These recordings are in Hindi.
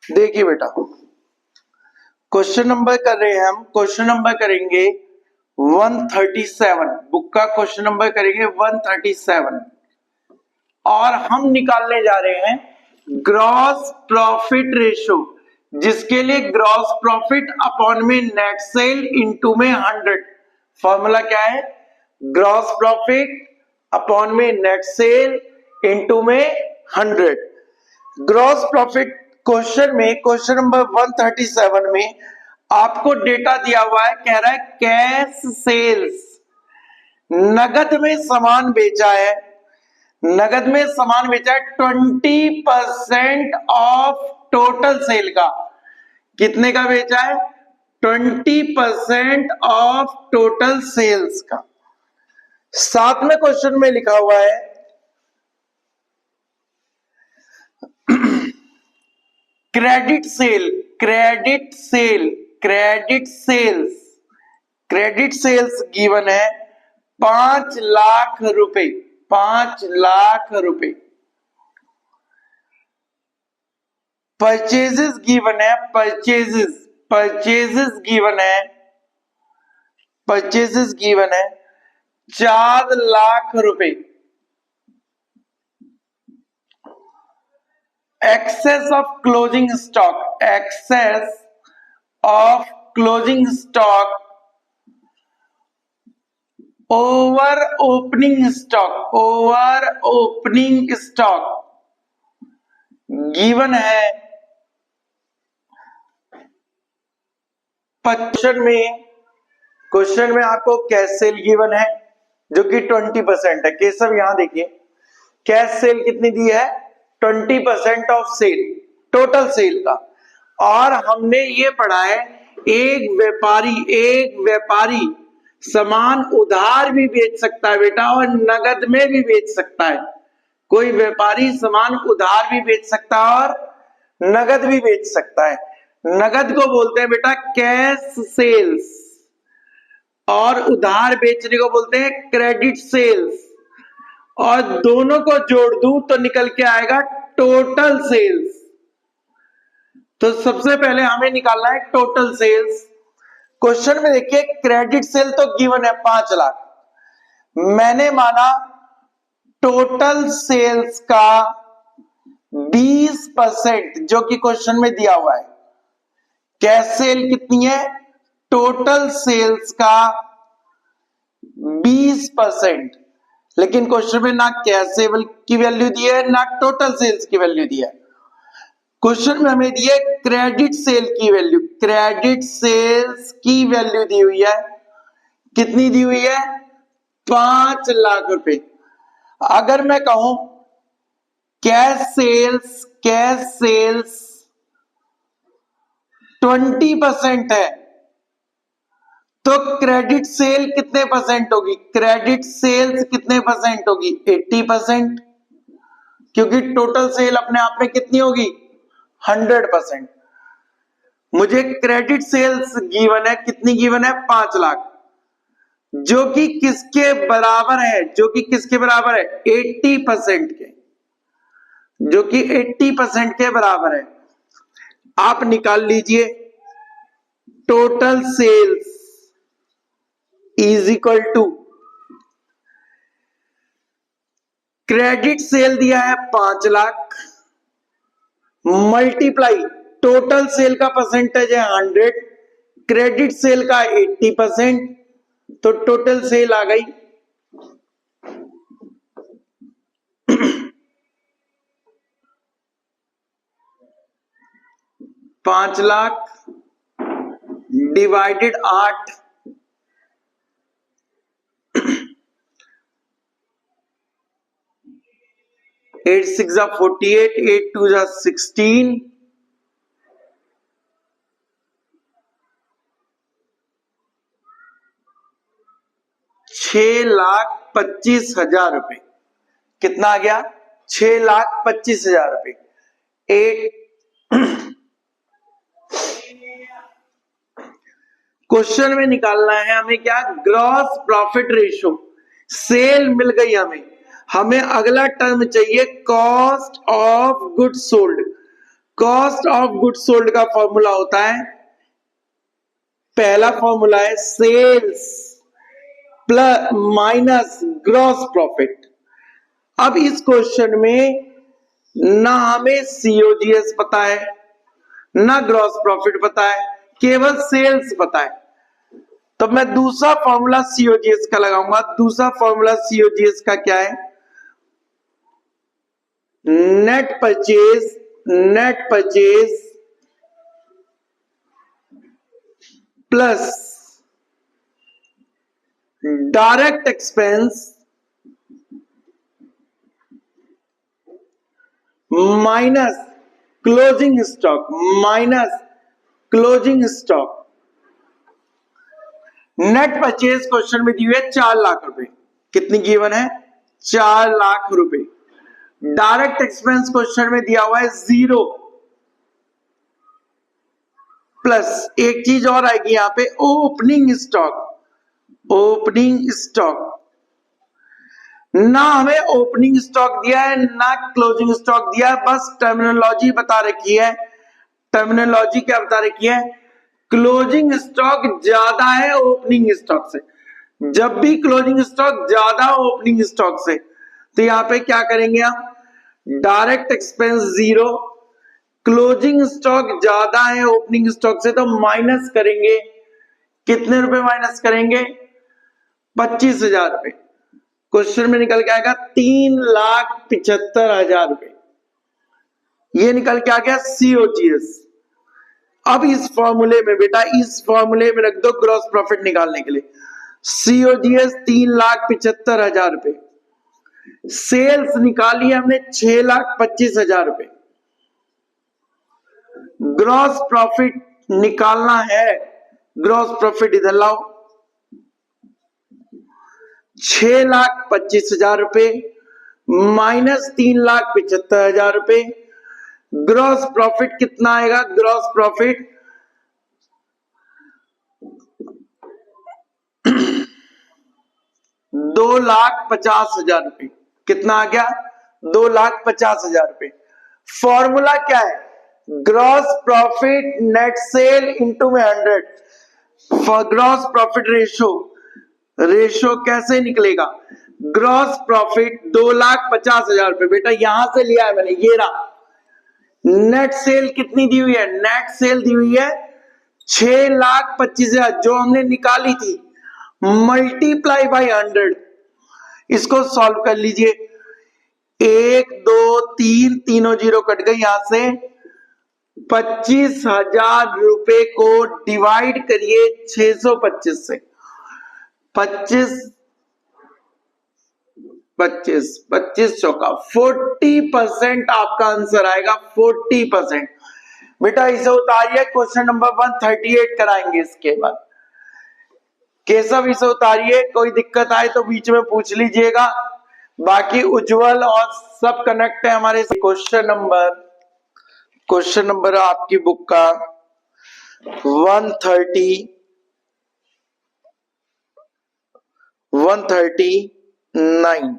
देखिए बेटा, क्वेश्चन नंबर कर रहे हैं हम। क्वेश्चन नंबर करेंगे 137, बुक का क्वेश्चन नंबर करेंगे 137 और हम निकालने जा रहे हैं ग्रॉस प्रॉफिट रेशो, जिसके लिए ग्रॉस प्रॉफिट अपॉन में नेट सेल इनटू में 100। फॉर्मूला क्या है? ग्रॉस प्रॉफिट अपॉन में नेट सेल इनटू में 100। ग्रॉस प्रॉफिट क्वेश्चन में, क्वेश्चन नंबर 137 में आपको डेटा दिया हुआ है, कह रहा है कैश सेल्स, नगद में सामान बेचा है, नगद में सामान बेचा है 20% ऑफ टोटल सेल का। कितने का बेचा है? 20% ऑफ टोटल सेल्स का। साथ में क्वेश्चन में लिखा हुआ है credit sale, credit sale, credit sales, credit sales given है 5 लाख रुपए, 5 लाख रुपए। परचेजेस गिवन है, परचेजेस, परचेजेस गिवन है, परचेजेस गिवन है 4 लाख रुपए। Excess of closing stock, excess of closing stock over opening stock, over opening stock given है क्वेश्चन में आपको कैश सेल गिवन है जो कि 20% है। केशव यहां देखिए, कैश सेल कितनी दी है? 20% ऑफ सेल, टोटल सेल का। और हमने ये पढ़ा है एक व्यापारी सामान उधार भी बेच सकता है बेटा, और नगद में भी बेच सकता है। कोई व्यापारी सामान उधार भी बेच सकता है और नगद भी बेच सकता है। नगद को बोलते हैं बेटा कैश सेल्स, और उधार बेचने को बोलते हैं क्रेडिट सेल्स। और दोनों को जोड़ दूं तो निकल के आएगा टोटल सेल्स। तो सबसे पहले हमें निकालना है टोटल सेल्स। क्वेश्चन में देखिए क्रेडिट सेल तो गिवन है 5 लाख, मैंने माना टोटल सेल्स का 20% जो कि क्वेश्चन में दिया हुआ है। कैश सेल कितनी है? टोटल सेल्स का 20%। लेकिन क्वेश्चन में ना कैश सेल की वैल्यू दी है ना टोटल सेल्स की वैल्यू दी है। क्वेश्चन में हमें दी है क्रेडिट सेल की वैल्यू, क्रेडिट सेल्स की वैल्यू दी हुई है। कितनी दी हुई है? 5 लाख रुपए। अगर मैं कहूं कैश सेल्स, कैश सेल्स 20% है तो क्रेडिट सेल कितने परसेंट होगी? क्रेडिट सेल्स कितने परसेंट होगी? 80%, क्योंकि टोटल सेल अपने आप में कितनी होगी? 100%। मुझे क्रेडिट सेल्स गिवन है, कितनी गिवन है? 5 लाख, जो कि किसके बराबर है? जो कि किसके बराबर है? 80% के, जो कि 80% के बराबर है। आप निकाल लीजिए total sales is equal to, credit sale दिया है 5 लाख मल्टीप्लाई टोटल सेल का परसेंटेज है 100, क्रेडिट सेल का 80%, तो टोटल सेल आ गई 5 लाख डिवाइडेड 8, 8 6 48, 8 2 16, 6,25,000 रुपए। कितना आ गया? 6,25,000 रुपए। क्वेश्चन में निकालना है हमें क्या? Gross profit ratio. सेल मिल गई हमें, अगला टर्म चाहिए cost of goods sold. Cost of goods sold का फॉर्मूला होता है, पहला फॉर्मूला है sales plus minus gross profit. अब इस क्वेश्चन में ना हमें सीओजीएस पता है, ना ग्रॉस प्रॉफिट पता है, केवल सेल्स पता है। तो मैं दूसरा फॉर्मूला सीओजीएस का लगाऊंगा। दूसरा फॉर्मूला सीओजीएस का क्या है? Net purchase plus direct expense minus closing stock. Net purchase question में दी हुई है 4 लाख रुपए। कितनी गिवन है? 4 लाख रुपए। डायरेक्ट एक्सपेंस क्वेश्चन में दिया हुआ है 0 प्लस एक चीज और आएगी यहां पे, ओपनिंग स्टॉक। ना हमें ओपनिंग स्टॉक दिया है ना क्लोजिंग स्टॉक दिया है, बस टर्मिनोलॉजी बता रखी है। टर्मिनोलॉजी क्या बता रखी है? क्लोजिंग स्टॉक ज्यादा है ओपनिंग स्टॉक से। जब भी क्लोजिंग स्टॉक ज्यादा ओपनिंग स्टॉक से, तो यहां पे क्या करेंगे हम? डायरेक्ट एक्सपेंस 0, क्लोजिंग स्टॉक ज्यादा है ओपनिंग स्टॉक से, तो माइनस करेंगे। कितने रुपए माइनस करेंगे? 25,000 रुपए। क्वेश्चन में निकल के आएगा 3,75,000 रुपए। ये निकल के आ गया सीओजीएस। अब इस फॉर्मूले में बेटा, इस फॉर्मूले में रख दो ग्रॉस प्रॉफिट निकालने के लिए। सीओजीएस 3,75,000 रुपए, सेल्स निकाली हमने 6,25,000 रुपए। ग्रॉस प्रॉफिट निकालना है, ग्रॉस प्रॉफिट इधर लाओ। 6,25,000 रुपए माइनस 3,75,000 रुपए। ग्रॉस प्रॉफिट कितना आएगा? ग्रॉस प्रॉफिट 2,50,000 रुपए। कितना आ गया? 2,50,000 रुपए। फॉर्मूला क्या है? Gross profit net cell into में 100 फॉर ग्रॉस प्रॉफिट रेशो कैसे निकलेगा? ग्रॉस प्रॉफिट 2,50,000 रुपए बेटा यहां से लिया है मैंने, ये रहा। नेट सेल कितनी दी हुई है? नेट सेल दी हुई है 6,25,000 जो हमने निकाली थी, मल्टीप्लाई बाई 100। इसको सॉल्व कर लीजिए। 1 2 3 तीनों जीरो कट गए यहां से। 25,000 रुपए को डिवाइड करिए 625 से। 25 चौका 40% आपका आंसर आएगा। 40% बेटा इसे उतारिए। क्वेश्चन नंबर 138 कराएंगे इसके बाद। केशव इसे उतारिए, कोई दिक्कत आए तो बीच में पूछ लीजिएगा। बाकी उज्जवल और सब कनेक्ट है हमारे। क्वेश्चन नंबर आपकी बुक का 139।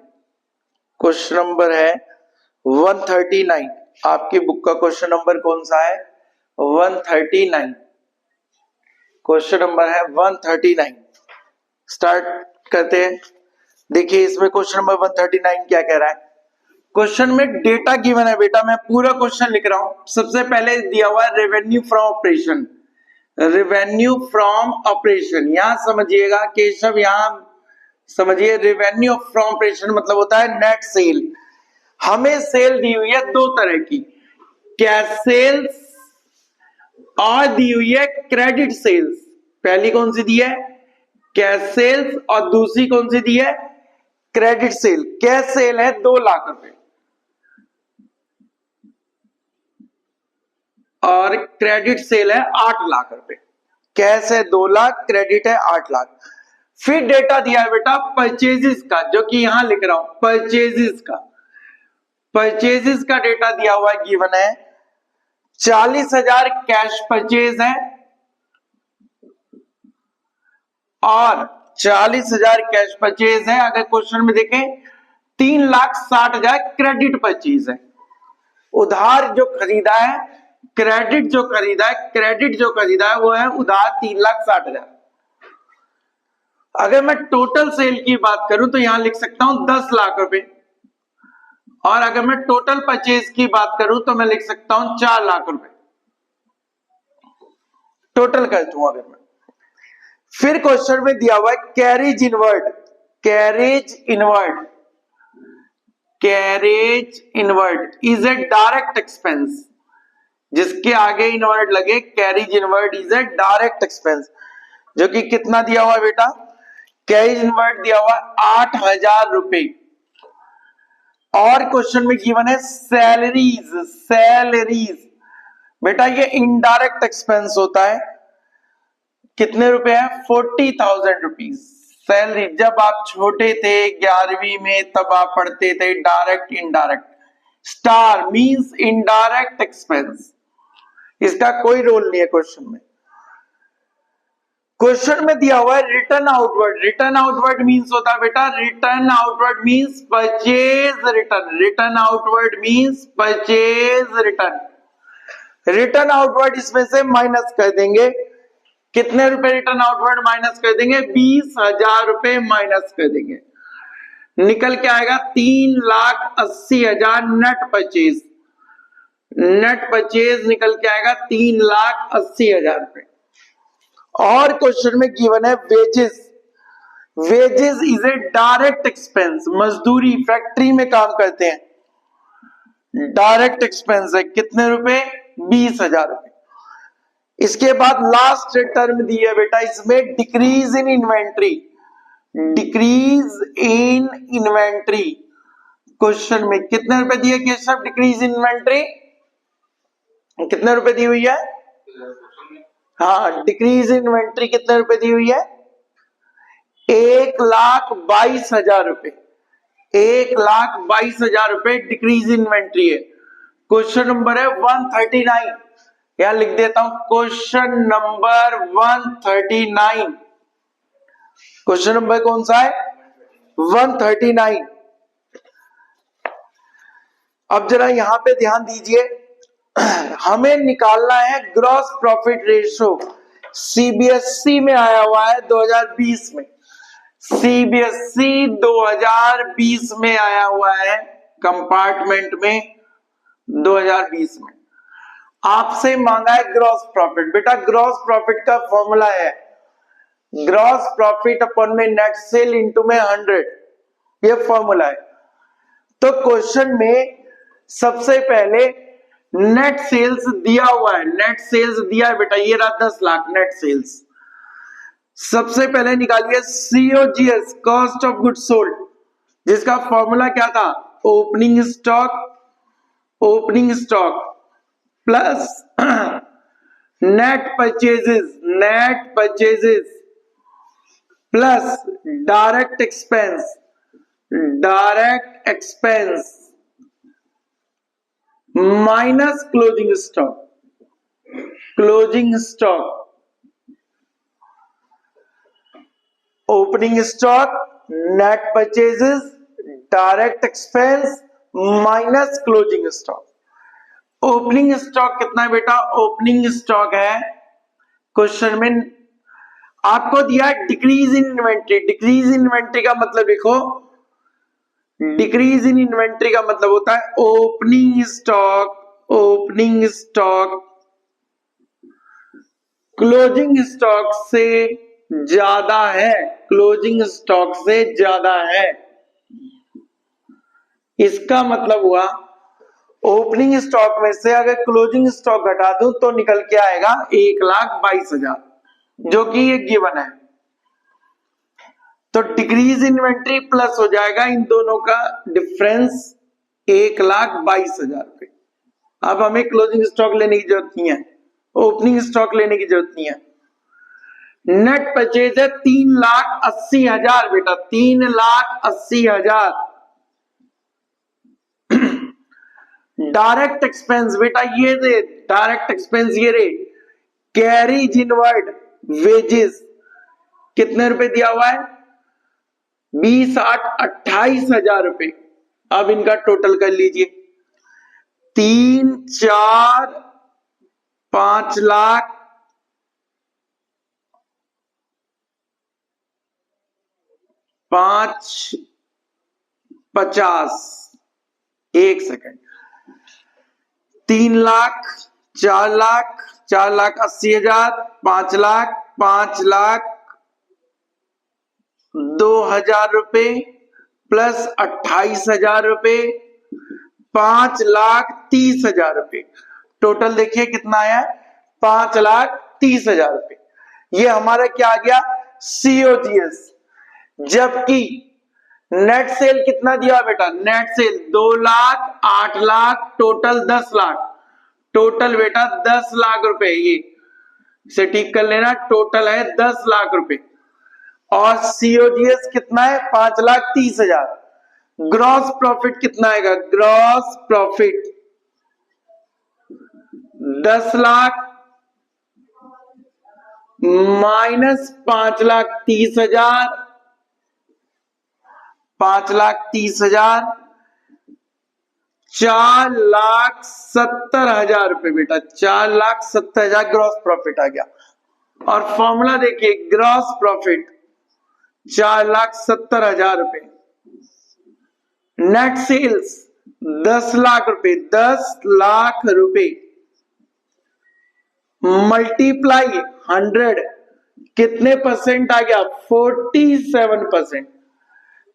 क्वेश्चन नंबर है 139। आपकी बुक का क्वेश्चन नंबर कौन सा है? 139। क्वेश्चन नंबर है 139। स्टार्ट करते हैं। देखिए इसमें क्वेश्चन नंबर 139 क्या कह रहा है। क्वेश्चन में डेटा गिवन है बेटा, मैं पूरा क्वेश्चन लिख रहा हूं। सबसे पहले दिया हुआ है revenue from operation. Revenue from operation यहां समझिएगा केशव, यहां समझिए। रेवेन्यू फ्रॉम ऑपरेशन मतलब होता है नेट सेल। हमें सेल दी हुई है 2 तरह की, कैश सेल्स और दी हुई है क्रेडिट सेल्स। पहली कौन सी दी है? Cash sales. और दूसरी कौन सी दी है? Credit cell. कैश सेल है 2 लाख रुपए और क्रेडिट सेल है 8 लाख रुपए। कैश है 2 लाख, क्रेडिट है 8 लाख। फिर डेटा दिया है बेटा परचेजेस का, जो कि यहां लिख रहा हूं परचेजेस का डेटा दिया हुआ है, गिवन है 40,000 कैश परचेज है और 40,000 कैश परचेज है। अगर क्वेश्चन में देखें 3,60,000 क्रेडिट परचेज है। उधार जो खरीदा है क्रेडिट जो खरीदा है वो है उधार 3,60,000। अगर मैं टोटल सेल की बात करूं तो यहां लिख सकता हूं 10 लाख रुपए, और अगर मैं टोटल परचेज की बात करूं तो मैं लिख सकता हूं 4 लाख रुपए टोटल कर दूं। अगर मैं फिर क्वेश्चन में दिया हुआ है carriage inward is a direct expense, जिसके आगे इनवर्ड लगे carriage inward is a direct expense, जो कि कितना दिया हुआ है बेटा, कैरेज इनवर्ड दिया हुआ 8,000 रुपए। और क्वेश्चन में गिवन है सैलरीज बेटा, ये इनडायरेक्ट एक्सपेंस होता है, कितने रुपए है, 40,000 रुपीज सैलरी। जब आप छोटे थे 11वीं में तब आप पढ़ते थे direct indirect, star means indirect expense, इसका कोई रोल नहीं है क्वेश्चन में। क्वेश्चन में दिया हुआ है रिटर्न आउटवर्ड मींस होता है बेटा, return outward means purchase return. Return outward इसमें से माइनस कर देंगे, कितने रुपए रिटर्न आउटवर्ड माइनस कर देंगे, 20,000 रुपए माइनस कर देंगे, निकल के आएगा 3,80,000 नेट परचेज निकल के आएगा 3,80,000 रुपए। और क्वेश्चन में गिवन है wages is a direct expense, मजदूरी फैक्ट्री में काम करते हैं, डायरेक्ट एक्सपेंस है, कितने रुपए, 20,000 रुपए। इसके बाद लास्ट टर्म दी है बेटा इसमें डिक्रीज इन इन्वेंट्री। क्वेश्चन में कितने रुपए दिए केशव, डिक्रीज इन इन्वेंट्री कितने रुपए दी हुई है, हाँ डिक्रीज इन इन्वेंट्री कितने रुपए दी हुई है, 1,22,000 रुपए, 1,22,000 रुपए डिक्रीज इन इन्वेंट्री है। क्वेश्चन नंबर है 139, यहां लिख देता हूं क्वेश्चन नंबर 139। क्वेश्चन नंबर कौन सा है, 139। अब जरा यहां पे ध्यान दीजिए, हमें निकालना है ग्रॉस प्रॉफिट रेशो। सीबीएसई में आया हुआ है 2020 में, सीबीएसई 2020 में आया हुआ है कंपार्टमेंट में 2020 में। आपसे मांगा है ग्रॉस प्रॉफिट। बेटा ग्रॉस प्रॉफिट का फॉर्मूला है ग्रॉस प्रॉफिट अपॉन में नेट सेल इनटू में 100, ये फॉर्मूला है। तो क्वेश्चन में सबसे पहले नेट सेल्स दिया हुआ है, नेट सेल्स दिया है बेटा, ये रहा 10 लाख नेट सेल्स। सबसे पहले निकालिए COGS, cost of goods sold, जिसका फॉर्मूला क्या था, opening stock plus net purchases plus direct expense minus closing stock. Opening stock, net purchases, direct expense minus closing stock. Opening stock कितना है बेटा, ओपनिंग स्टॉक है, क्वेश्चन में आपको दिया है decrease in inventory. Decrease in inventory का मतलब लिखो, डिक्रीज इन इन्वेंट्री का मतलब होता है ओपनिंग स्टॉक क्लोजिंग स्टॉक से ज्यादा है, क्लोजिंग स्टॉक से ज्यादा है। इसका मतलब हुआ ओपनिंग स्टॉक में से अगर क्लोजिंग स्टॉक घटा दूं तो निकल के आएगा 1,22,000, जो कि ये गिवन है। तो डिक्रीज इन्वेंट्री प्लस हो जाएगा इन दोनों का डिफरेंस 1,22,000 रुपए। अब हमें क्लोजिंग स्टॉक लेने की जरूरत नहीं है, ओपनिंग स्टॉक लेने की जरूरत नहीं है। नेट परचेज है 3,80,000 बेटा, 3,80,000। डायरेक्ट एक्सपेंस बेटा ये दे, डायरेक्ट एक्सपेंस ये रे, कैरेज इनवर्ड वेजेस कितने रुपए दिया हुआ है, 20, 8, 28,000 रुपए। अब इनका टोटल कर लीजिए, 3, 4, 5,50,000 एक सेकंड, 3,00,000, 4,00,000, 4,80,000, 5,00,000, 5,00,000, 2,000 रुपए प्लस 28,000 रुपए, 5,30,000 रुपए। टोटल देखिए कितना आया, 5,30,000 रुपए। ये हमारा क्या आ गया, सीओजीएस। जबकि नेट सेल कितना दिया बेटा, नेट सेल 2,00,000, 8,00,000, टोटल 10,00,000, टोटल बेटा 10,00,000 रुपए। ये से ठीक कर लेना, टोटल है 10,00,000 रुपए। और सीओजीएस कितना है, 5,30,000। ग्रॉस प्रॉफिट कितना आएगा, ग्रॉस प्रॉफिट 10,00,000 माइनस 5,30,000, 5,30,000, 4,70,000 रुपए बेटा, 4,70,000 ग्रॉस प्रॉफिट आ गया। और फॉर्मूला देखिए, ग्रॉस प्रॉफिट 4,70,000 रुपए, नेट सेल्स 10,00,000 रुपए, 10,00,000 रुपए मल्टीप्लाई 100 कितने परसेंट आ गया, 47%।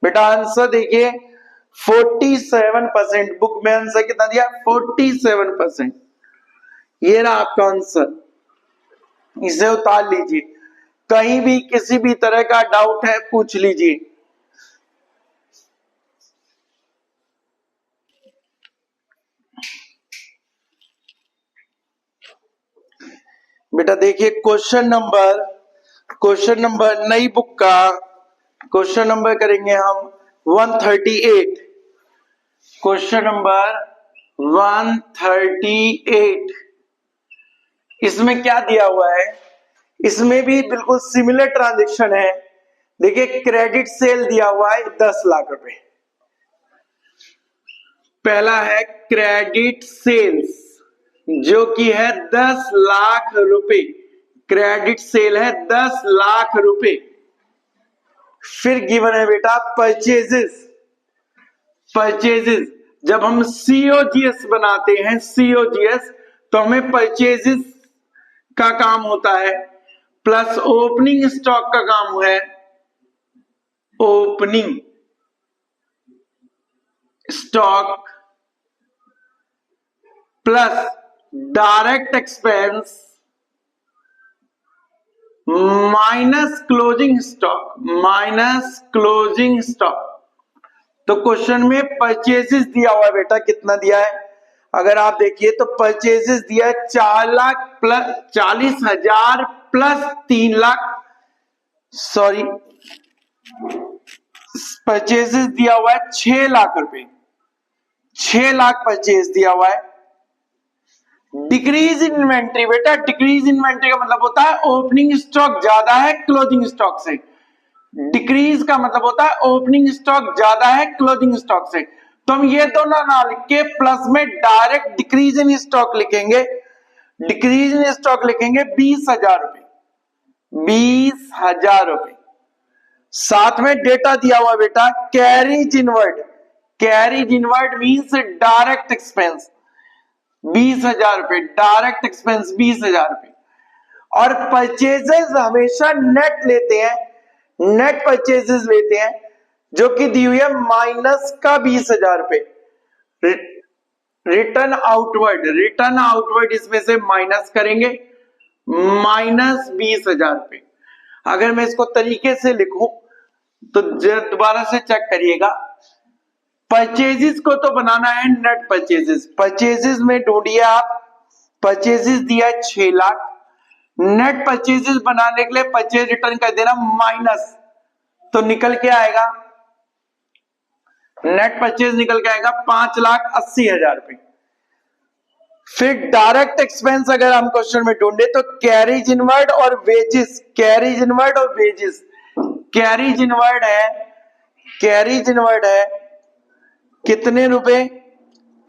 बेटा आंसर देखिए 47%, बुक में आंसर कितना दिया, 47%। ये रहा आपका आंसर, इसे उतार लीजिए। कहीं भी किसी भी तरह का डाउट है पूछ लीजिए। बेटा देखिए क्वेश्चन नंबर नई बुक का क्वेश्चन नंबर करेंगे हम 138। क्वेश्चन नंबर 138, इसमें क्या दिया हुआ है, इसमें भी बिल्कुल सिमिलर ट्रांजैक्शन है। देखिए क्रेडिट सेल दिया हुआ है 10,00,000 रुपए। पहला है क्रेडिट सेल्स जो कि है 10,00,000 रुपए, क्रेडिट सेल है 10,00,000 रुपए। फिर गिवन है बेटा परचेजेस, परचेजेस जब हम सीओजीएस बनाते हैं, सीओजीएस तो हमें परचेजेस का काम होता है, प्लस ओपनिंग स्टॉक का काम है, opening stock plus direct expense minus closing stock, minus closing stock. तो क्वेश्चन में परचेजेस दिया हुआ है बेटा, कितना दिया है, अगर आप देखिए तो परचेजेस दिया है 4,00,000 प्लस 40,000 प्लस 3,00,000, सॉरी परचेजेस दिया हुआ है 6,00,000 रुपए, 6,00,000 परचेज दिया हुआ है। डिक्रीज इन इन्वेंट्री बेटा, डिक्रीज इन्वेंट्री का मतलब होता है ओपनिंग स्टॉक ज्यादा है क्लोजिंग स्टॉक से, डिक्रीज का मतलब होता है ओपनिंग स्टॉक ज्यादा है क्लोजिंग स्टॉक से। तो हम ये दोनों ना लिख के प्लस में डायरेक्ट डिक्रीज इन स्टॉक लिखेंगे, डिक्रीज इन स्टॉक लिखेंगे 20,000 रुपए, 20,000 रुपए। साथ में डेटा दिया हुआ बेटा carries inward, carries inward means direct expense 20,000 रुपए, डायरेक्ट एक्सपेंस 20,000 रुपए। और परचेजेस हमेशा नेट लेते हैं, नेट परचेजेस लेते हैं जो कि दी हुई है माइनस का 20,000 रुपए। रिटर्न आउटवर्ड, रिटर्न आउटवर्ड इसमें से माइनस करेंगे, माइनस 20,000 रुपए। अगर मैं इसको तरीके से लिखूं तो दोबारा से चेक करिएगा, परचेजेस को तो बनाना है नेट परचेजेस, परचेजेस में ढूंढिए आप, परचेजेस दिया है 6,00,000, नेट परचेजेस बनाने के लिए परचेज रिटर्न कर देना माइनस, तो निकल के आएगा, नेट परचेज निकल के आएगा 5,80,000 रुपए। फिर डायरेक्ट एक्सपेंस अगर हम क्वेश्चन में ढूंढे तो कैरीज इनवर्ड और वेजेस, कैरीज इनवर्ड और वेजेस, कैरीज इनवर्ड है, कैरीज इनवर्ड है कितने रुपए,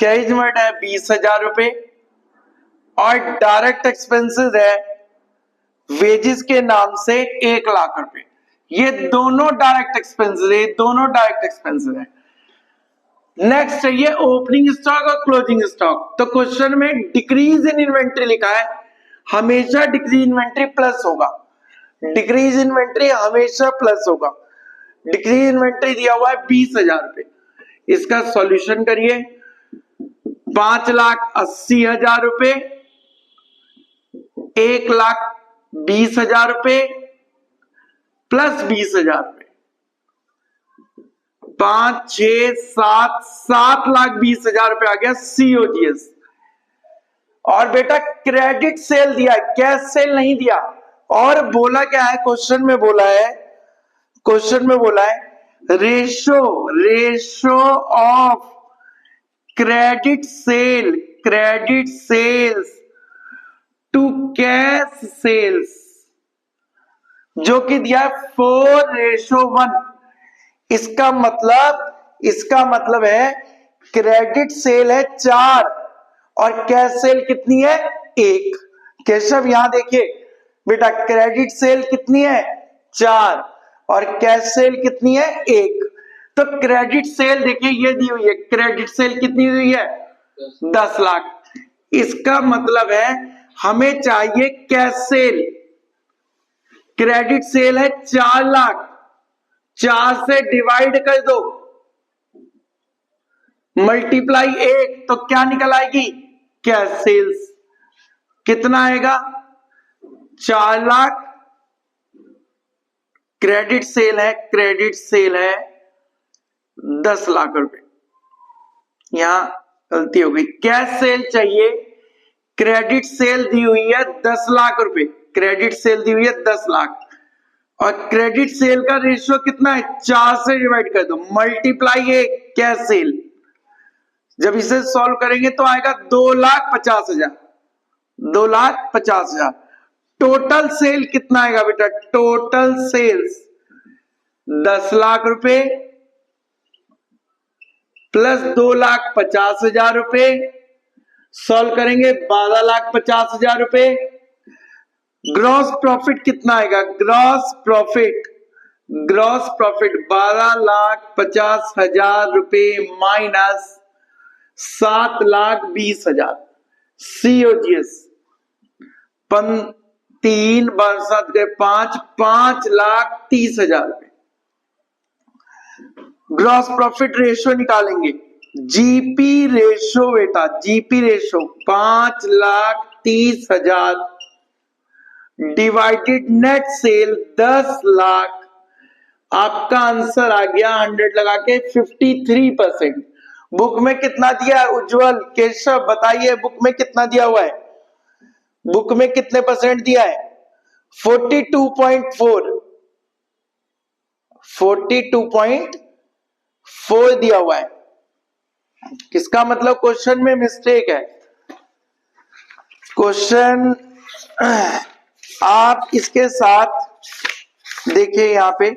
कैरीज इनवर्ड है 20,000 रुपए, और डायरेक्ट एक्सपेंसेस है वेजेस के नाम से 1,00,000 रुपए। ये दोनों डायरेक्ट एक्सपेंसेस है, दोनों डायरेक्ट एक्सपेंसेस है। नेक्स्ट है ये ओपनिंग स्टॉक और क्लोजिंग स्टॉक। तो क्वेश्चन में डिक्रीज इन इन्वेंट्री लिखा है, हमेशा डिक्रीज इन्वेंट्री प्लस होगा, डिक्रीज इन्वेंट्री हमेशा प्लस होगा। डिक्रीज इन्वेंट्री दिया हुआ है 20,000 रुपए। इसका सॉल्यूशन करिए, 5,80,000 रुपए, 1,20,000 रुपए प्लस 20,000 रुपए, 5, 6, 7, 7,20,000 रुपए आ गया COGS। और बेटा क्रेडिट सेल दिया है, कैश सेल नहीं दिया। और बोला क्या है क्वेश्चन में, बोला है क्वेश्चन में बोला है ratio of credit sales to cash sales, जो कि दिया है 4:1। इसका मतलब है क्रेडिट सेल है 4 और कैश सेल कितनी है 1। केशव यहां देखिए बेटा, क्रेडिट सेल कितनी है 4 और कैश सेल कितनी है 1। तो क्रेडिट सेल देखिए ये दी हुई है, क्रेडिट सेल कितनी हुई है 10 लाख। इसका मतलब है हमें चाहिए कैश सेल। क्रेडिट सेल है 4 लाख, 4 से डिवाइड कर दो, मल्टीप्लाई 1, तो क्या निकल आएगी कैश सेल्स। कितना आएगा 4 लाख। क्रेडिट सेल है 10 लाख रुपए। यहां गलती हो गई, कैश सेल चाहिए, क्रेडिट सेल दी हुई है 10 लाख रुपए, क्रेडिट सेल दी हुई है 10 लाख और क्रेडिट सेल का रेशियो कितना है 4 से डिवाइड कर दो, मल्टीप्लाई 1 कैश सेल। जब इसे सॉल्व करेंगे तो आएगा 2,50,000, 2,50,000। टोटल सेल कितना आएगा बेटा, टोटल सेल्स 10 लाख रुपए प्लस 2,50,000 रुपए, सॉल्व करेंगे 12,50,000 रुपए। ग्रॉस प्रॉफिट कितना आएगा, ग्रॉस प्रॉफिट 12,50,000 रुपए माइनस 7,20,000 COGS। 3 7 गए 5, 5,30,000 रुपए। ग्रॉस प्रॉफिट रेशियो निकालेंगे, जीपी रेशियो बेटा, GP ratio 5,30,000 divided net cell 10 lakh. आपका आंसर आ गया 100 लगा के 53%। बुक में कितना दिया है उज्जवल, केशव बताइए, बुक में कितना दिया हुआ है, बुक में कितने परसेंट दिया है 42.4, 42.4 दिया हुआ है। किसका मतलब क्वेश्चन में मिस्टेक है। क्वेश्चन आप इसके साथ देखिए यहां पे,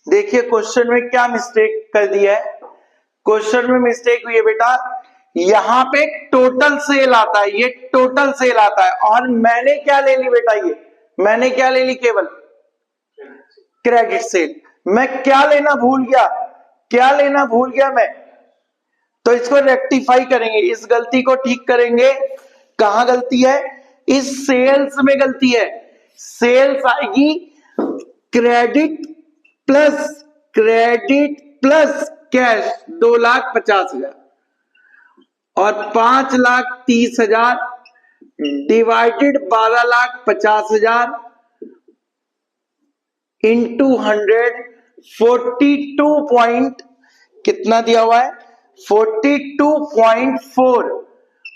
देखिए क्वेश्चन में क्या मिस्टेक कर दिया है। क्वेश्चन में मिस्टेक हुई है बेटा, यहां पे टोटल सेल आता है, ये टोटल सेल आता है और मैंने क्या ले ली बेटा, ये मैंने क्या ले ली, केवल क्रेडिट सेल। मैं क्या लेना भूल गया, क्या लेना भूल गया मैं, तो इसको रेक्टिफाई करेंगे, इस गलती को ठीक करेंगे। कहां गलती है, इस सेल्स में गलती है। सेल्स आएगी क्रेडिट प्लस कैश 2,50,000 और 5,30,000 डिवाइडेड 12,50,000 इंटू 100, 42 पॉइंट कितना दिया हुआ है 42.4।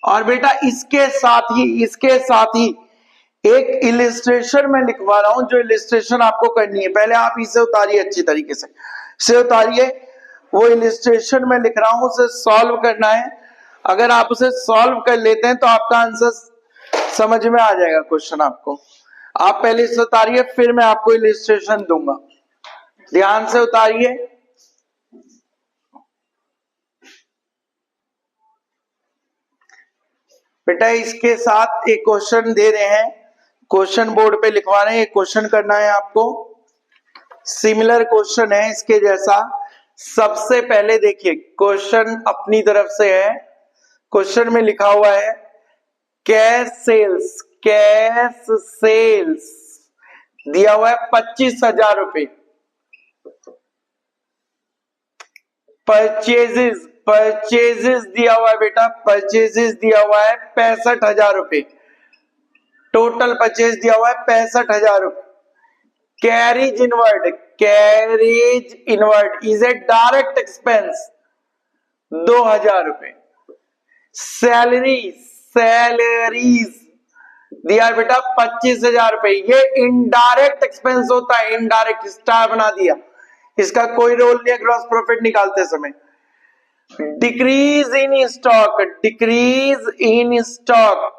और बेटा इसके साथ ही एक इलिस्ट्रेशन मैं लिखवा रहा हूं, जो इलिस्ट्रेशन आपको करनी है, पहले आप इसे उतारिए अच्छी तरीके से उतारिए। वो इलिस्ट्रेशन मैं लिख रहा हूं, उसे सॉल्व करना है। अगर आप उसे सॉल्व कर लेते हैं तो आपका आंसर समझ में आ जाएगा क्वेश्चन आपको। आप पहले इसे उतारिए, फिर मैं आपको इलिस्ट्रेशन दूंगा। ध्यान से उतारिए। बेटा इसके साथ एक क्वेश्चन दे रहे हैं, क्वेश्चन बोर्ड पे लिखवा रहे हैं, क्वेश्चन करना है आपको। सिमिलर क्वेश्चन है इसके जैसा। सबसे पहले देखिए क्वेश्चन अपनी तरफ से है। क्वेश्चन में लिखा हुआ है कैश सेल्स, कैश सेल्स दिया हुआ है 25,000 रुपए। परचेजेस, परचेजेस दिया हुआ है बेटा, परचेजेस दिया हुआ है 65,000 रुपए। टोटल परचेज दिया हुआ है 65,000 रुपए। Carriage inward, carriage inward is a direct expense 2,000 रुपए। सैलरी, सैलरीज दिया है बेटा 25,000 रुपए। ये इनडायरेक्ट एक्सपेंस होता है, इनडायरेक्ट स्टार बना दिया, इसका कोई रोल नहीं है ग्रॉस प्रॉफिट निकालते समय। Decrease in stock, decrease in stock,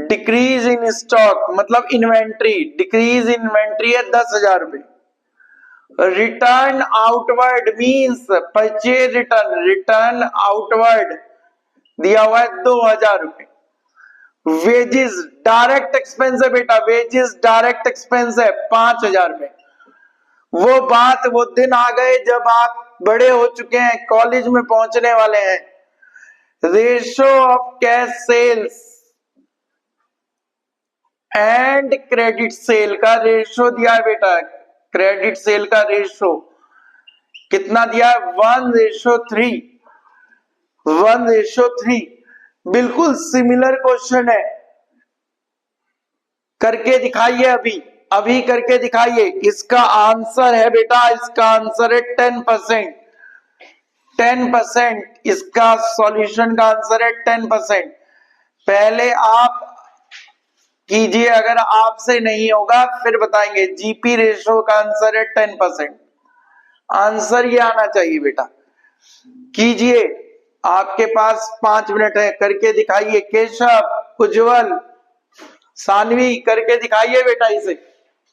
decrease in stock मतलब इन्वेंट्री, डिक्रीज इन इन्वेंट्री है 10,000 रुपए। Return outward means purchase return, return outward दिया हुआ है 2,000 रुपए। वेजेस डायरेक्ट एक्सपेंस है बेटा, वेजेस डायरेक्ट एक्सपेंस है 5,000 रुपए। वो बात, वो दिन आ गए जब आप बड़े हो चुके हैं, कॉलेज में पहुंचने वाले हैं। Ratio of cash sales and credit sale का रेशो दिया है बेटा, क्रेडिट सेल का रेशो कितना दिया है 1:3, 1:3। बिल्कुल सिमिलर क्वेश्चन है, करके दिखाइए अभी, अभी करके दिखाइए। इसका आंसर है बेटा, इसका आंसर है 10%, 10%। इसका सॉल्यूशन का आंसर है 10%। पहले आप कीजिए, अगर आपसे नहीं होगा फिर बताएंगे। जीपी रेशो का आंसर है 10%। आंसर ये आना चाहिए बेटा। कीजिए, आपके पास 5 मिनट है, करके दिखाइए। केशव, उज्जवल, सानवी करके दिखाइए बेटा इसे।